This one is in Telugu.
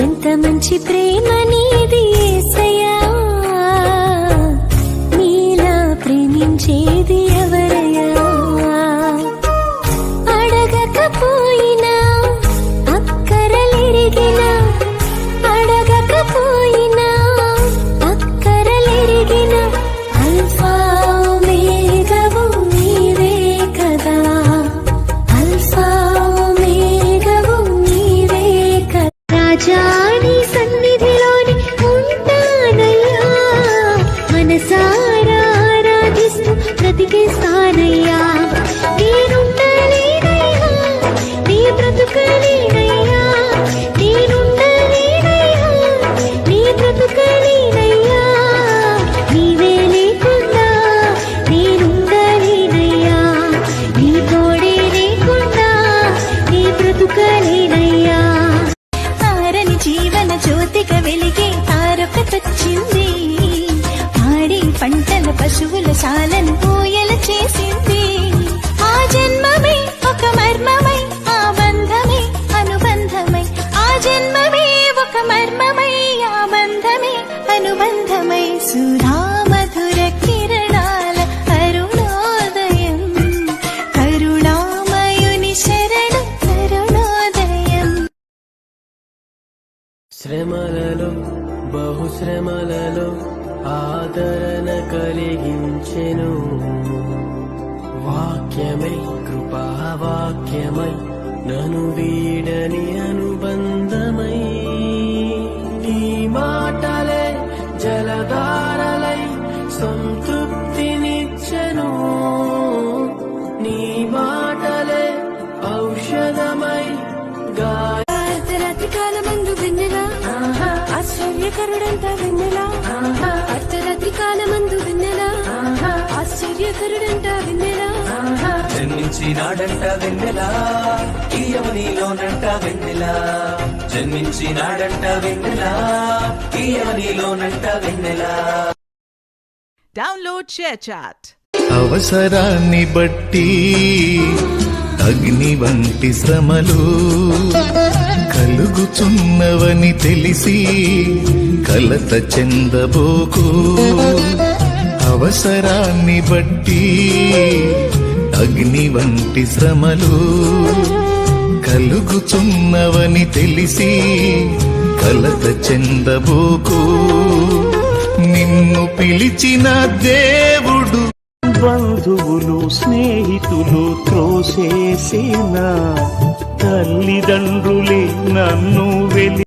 ఎంత మంచి ప్రేమ నీది యేసయ్యా, నీలా ప్రేమించేది ఎవరయ్యా? అడగకపోయినా అక్కరలెరిగినా, అడగకపోయినా అక్కరలెరిగినా, అల్ఫా ఒమేగావు నీవే కదా, అల్ఫా ఒమేగావు నీవే కదా. రాజాని సన్నిధిలోని ఉంటానయ్యా, మనసారా ఆరాధిస్తూ బ్రతికేస్తానయ్యా. నేనుండలేనయ్యా, నీ బ్రతుకలేనయ్యా, నేనుండలేనయ్యా, నీ బ్రతుకలేనయ్యా. నీవే లేకుండా నేనుండలేనయ్యా, నీ తోడే లేకుండా నీ బ్రతుకలేనయ్యా. తారని జీవన జ్యోతిగా వెలిగే తారొకటొచ్చింది, పాడి పంటల పశువుల శాలను పూయల చేసింది. ఆ జన్మమే ఒక మర్మమై, ఆ బంధమే అనుబంధమై, ఆ జన్మమే ఒక మర్మమై, ఆ బంధమే అనుబంధమై, సుధామధుర కిరణాల అరుణోదయం, కరుణామయుని శరణం కరుణోదయం. శ్రమలలో బహుశ్రమలలో ఆదరణ కలిగించెను, వాక్యమై కృపావాక్యమై నను వీడని అనుబంధమై, నీ మాటలే జలధారలై సంతృప్తినిచ్చెను, నీ మాటలే ఔషధమై అర్ధరాత్రి కాలమందు వెన్నెలా, ఆశ్చర్యకరుడంట వెన్నెలా, అర్ధరాత్రి కాలమందు వెన్నెలా, ఆశ్చర్యకరుడంట వెన్నెలా. జన్మించినాడంట వెన్నెలా, ఈయవనిలోనంట వెన్నెలా, జన్మించినాడంట వెన్నెలా, ఈయవనిలోనంట వెన్నెలా. Download share chat. అవసరాన్ని బట్టి అగ్ని వంటి శ్రమలు కలుగుచున్నవని తెలిసి కలత చెందబోకు. అవసరాన్ని బట్టి అగ్ని వంటి శ్రమలు కలుగుచున్నవని తెలిసి కలత చెందబోకు. నిన్ను పిలిచిన దేవుడు బంధువులు స్నేహితులు త్రోసేసిన తల్లిదండ్రులే నన్ను వెలి